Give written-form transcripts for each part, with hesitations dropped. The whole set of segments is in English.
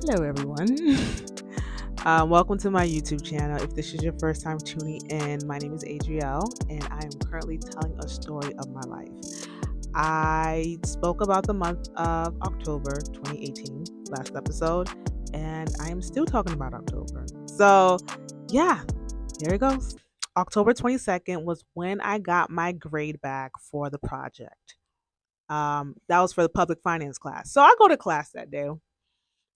Hello, everyone. Welcome to my YouTube channel. If this is your first time tuning in, my name is Adrielle, and I am currently telling a story of my life. I spoke about the month of October 2018 last episode, and I am still talking about October. So, yeah, here it goes. October 22nd was when I got my grade back for the project. That was for the public finance class. So I go to class that day.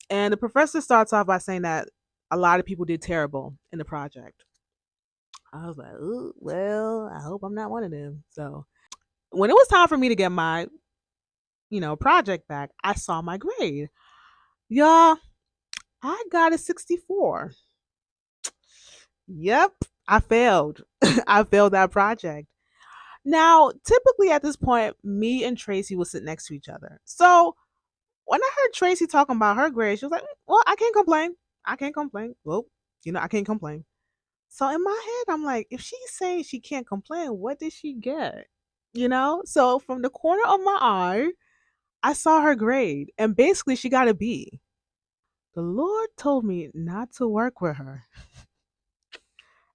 And the professor starts off by saying that a lot of people did terrible in the project. I was like, ooh, well, I hope I'm not one of them. So when it was time for me to get my, project back, I saw my grade. Y'all, I got a 64. Yep, I failed. I failed that project. Now, typically at this point, me and Tracy will sit next to each other. So when I heard Tracy talking about her grade, she was like, well, I can't complain. I can't complain. Well, I can't complain. So in my head, I'm like, if she's saying she can't complain, what did she get? So from the corner of my eye, I saw her grade, and basically she got a B. The Lord told me not to work with her.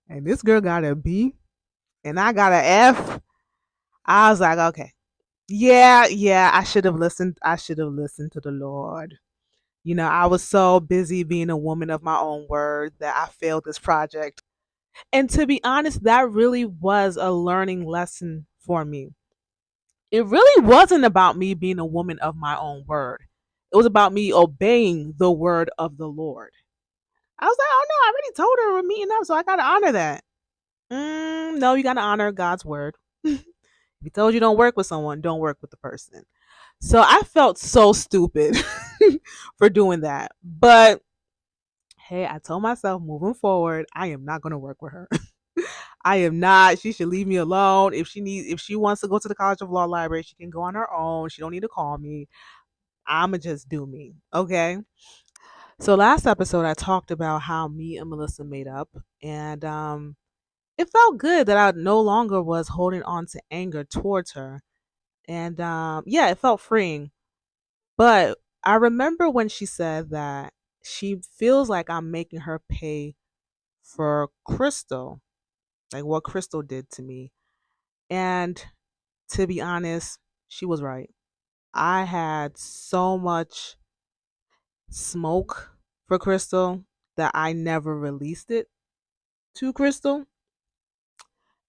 And this girl got a B, and I got an F. I was like, okay. Yeah, I should have listened. I should have listened to the Lord. I was so busy being a woman of my own word that I failed this project. And to be honest, that really was a learning lesson for me. It really wasn't about me being a woman of my own word. It was about me obeying the word of the Lord. I was like, oh no, I already told her we're meeting up, so I gotta honor that. No, you gotta honor God's word. If he told you don't work with someone, don't work with the person. So I felt so stupid for doing that. But hey, I told myself moving forward, I am not gonna work with her. I am not. She should leave me alone. If she wants to go to the College of Law library, she can go on her own. She don't need to call me. I'ma just do me. Okay. So last episode I talked about how me and Melissa made up, and it felt good that I no longer was holding on to anger towards her. And yeah, it felt freeing. But I remember when she said that she feels like I'm making her pay for Crystal, like what Crystal did to me. And to be honest, she was right. I had so much smoke for Crystal that I never released it to Crystal.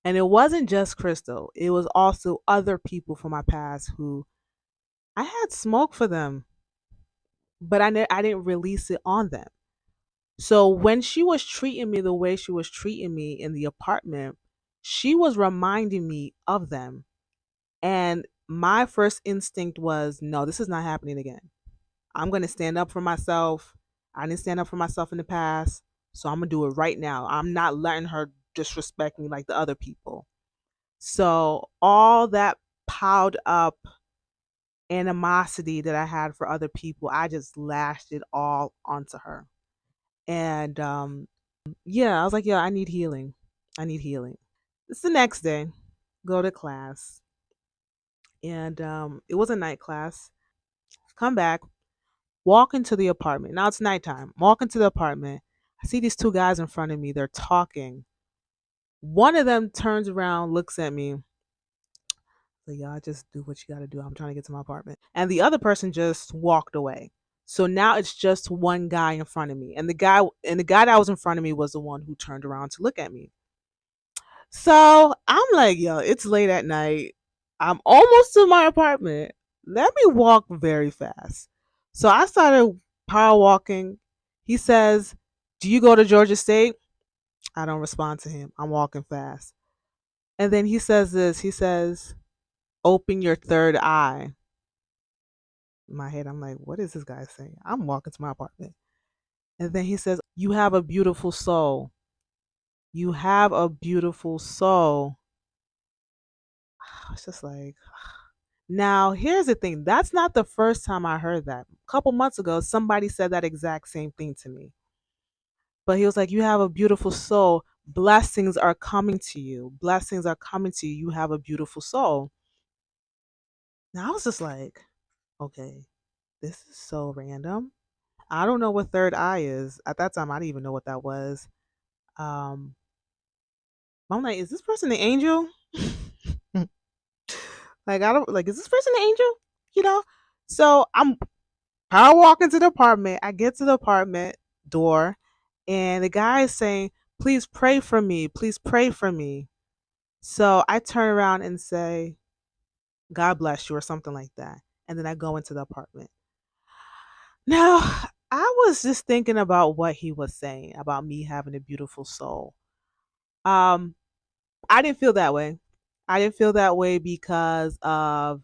And it wasn't just Crystal, it was also other people from my past who I had smoke for them, but I didn't release it on them. So when she was treating me the way she was treating me in the apartment, she was reminding me of them. And my first instinct was, no, this is not happening again. I'm going to stand up for myself. I didn't stand up for myself in the past. So I'm going to do it right now. I'm not letting her disrespect me like the other people. So all that piled up animosity that I had for other people, I just lashed it all onto her. And yeah, I was like, yeah, I need healing. I need healing. It's the next day, go to class. And it was a night class. Come back, walk into the apartment. Now it's nighttime. Walk into the apartment. I see these two guys in front of me. They're talking. One of them turns around, looks at me. So y'all just do what you gotta do. I'm trying to get to my apartment. And the other person just walked away. So now it's just one guy in front of me. And the guy that was in front of me was the one who turned around to look at me. So I'm like, yo, it's late at night. I'm almost to my apartment. Let me walk very fast. So I started power walking. He says, do you go to Georgia State? I don't respond to him. I'm walking fast. And then he says this. He says, open your third eye. In my head, I'm like, what is this guy saying? I'm walking to my apartment. And then he says, you have a beautiful soul. You have a beautiful soul. It's just like, now, here's the thing. That's not the first time I heard that. A couple months ago, somebody said that exact same thing to me. But he was like, you have a beautiful soul. Blessings are coming to you. Blessings are coming to you. You have a beautiful soul. Now, I was just like, okay, this is so random. I don't know what third eye is. At that time, I didn't even know what that was. Um, I'm like, is this person an angel? Like, I don't like, is this person an angel? You know? So I'm power walking to the apartment. I get to the apartment door, and the guy is saying, please pray for me. Please pray for me. So I turn around and say, God bless you, or something like that. And then I go into the apartment. Now, I was just thinking about what he was saying about me having a beautiful soul. Um, I didn't feel that way. I didn't feel that way because of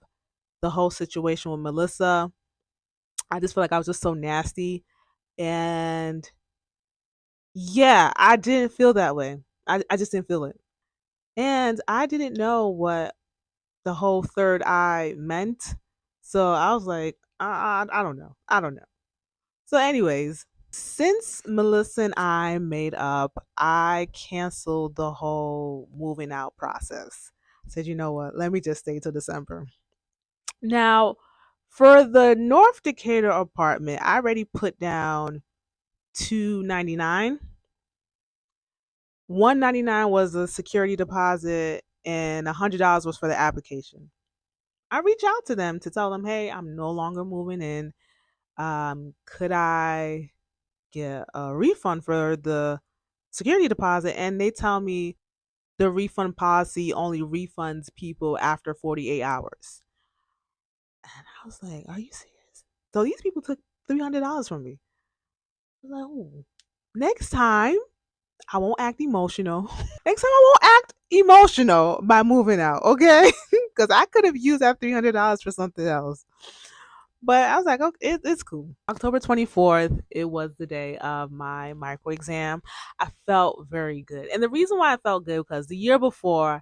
the whole situation with Melissa. I just feel like I was just so nasty. And yeah, I didn't feel that way. I just didn't feel it. And I didn't know what the whole third eye meant. So I was like, I don't know. I don't know. So, anyways, since Melissa and I made up, I canceled the whole moving out process. I said, you know what? Let me just stay till December. Now, for the North Decatur apartment, I already put down 299. 199 was a security deposit, and $100 was for the application. I reach out to them to tell them, hey, I'm no longer moving in. Could I get a refund for the security deposit? And they tell me the refund policy only refunds people after 48 hours. And I was like, are you serious? So these people took $300 from me. I was like, oh, next time I won't act emotional. Next time I won't act emotional by moving out, okay? Because I could have used that $300 for something else. But I was like, okay, it's cool. October 24th, it was the day of my micro exam. I felt very good. And the reason why I felt good because the year before,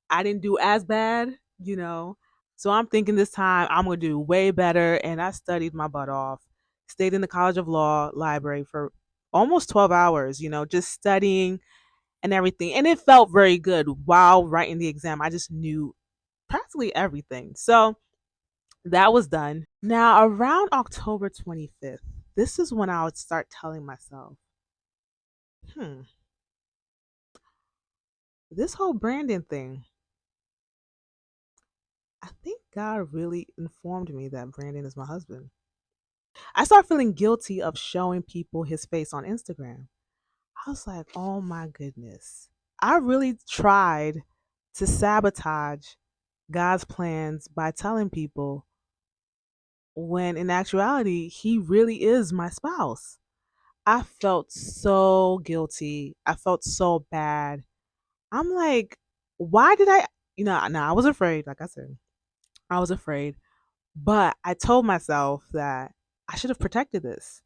I didn't do as bad, you know. So I'm thinking this time I'm going to do way better. And I studied my butt off, stayed in the College of Law library for almost 12 hours, just studying and everything. And it felt very good while writing the exam. I just knew practically everything. So that was done. Now, around October 25th, this is when I would start telling myself, hmm, this whole branding thing, I think God really informed me that Brandon is my husband. I started feeling guilty of showing people his face on Instagram. I was like, oh my goodness. I really tried to sabotage God's plans by telling people when in actuality, he really is my spouse. I felt so guilty. I felt so bad. I'm like, why did I, I was afraid, like I said, I was afraid. But I told myself that I should have protected this.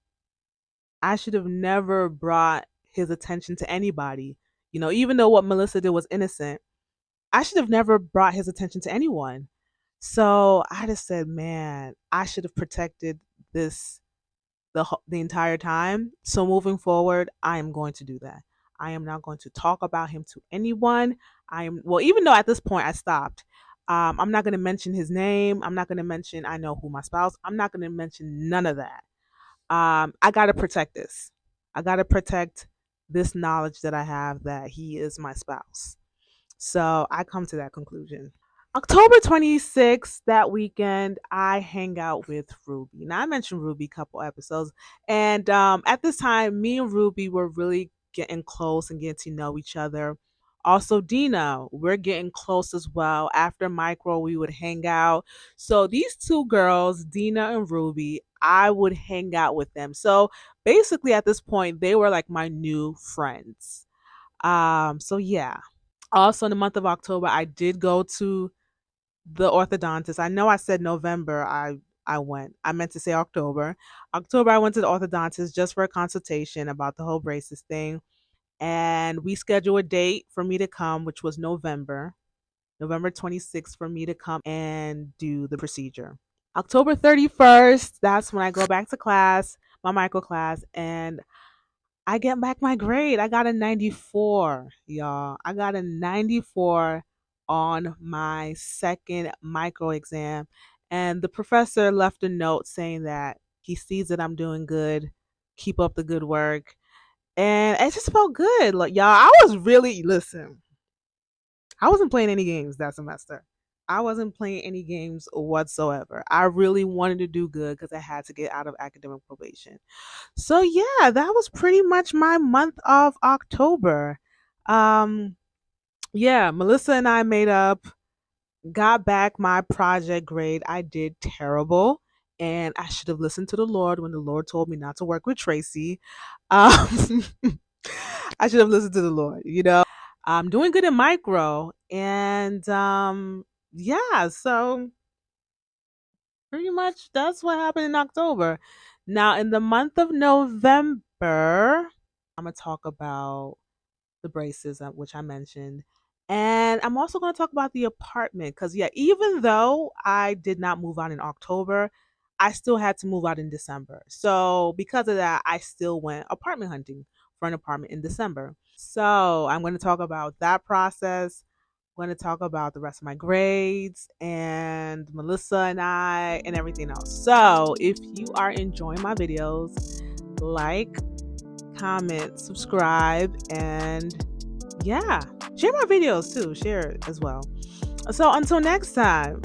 I should have never brought his attention to anybody. Even though what Melissa did was innocent, I should have never brought his attention to anyone. So I just said, man, I should have protected this the entire time. So moving forward, I am going to do that. I am not going to talk about him to anyone. Even though at this point I stopped. I'm not going to mention his name. I'm not going to mention I know who my spouse. I'm not going to mention none of that. I got to protect this. I got to protect this knowledge that I have that he is my spouse. So I come to that conclusion. October 26th, that weekend, I hang out with Ruby. Now, I mentioned Ruby a couple episodes. And at this time, me and Ruby were really getting close and getting to know each other. Also, Dina, we're getting close as well. After Micro, we would hang out. So, these two girls, Dina and Ruby, I would hang out with them. So, basically, at this point, they were like my new friends. So yeah. Also, in the month of October, I did go to the orthodontist. I know I said November. I went. I meant to say October. October I went to the orthodontist just for a consultation about the whole braces thing, and we scheduled a date for me to come, which was November 26th, for me to come and do the procedure. October 31st, that's when I go back to class, my micro class, and I get back my grade. I got a 94, y'all. I got a 94 on my second micro exam. And the professor left a note saying that he sees that I'm doing good. Keep up the good work. And it just felt good. Like, y'all, I was really, listen, I wasn't playing any games that semester. I wasn't playing any games whatsoever. I really wanted to do good because I had to get out of academic probation. So yeah, that was pretty much my month of October. Um, yeah, Melissa and I made up, got back my project grade. I did terrible, and I should have listened to the Lord when the Lord told me not to work with Tracy. Um, I should have listened to the Lord. I'm doing good in micro, and yeah, so pretty much that's what happened in October. Now, in the month of November, I'm gonna talk about the braces, which I mentioned. And I'm also going to talk about the apartment because, yeah, even though I did not move out in October, I still had to move out in December. So, because of that, I still went apartment hunting for an apartment in December. So, I'm going to talk about that process. I'm going to talk about the rest of my grades and Melissa and I and everything else. So, if you are enjoying my videos, like, comment, subscribe, and yeah, share my videos too. Share it as well. So until next time.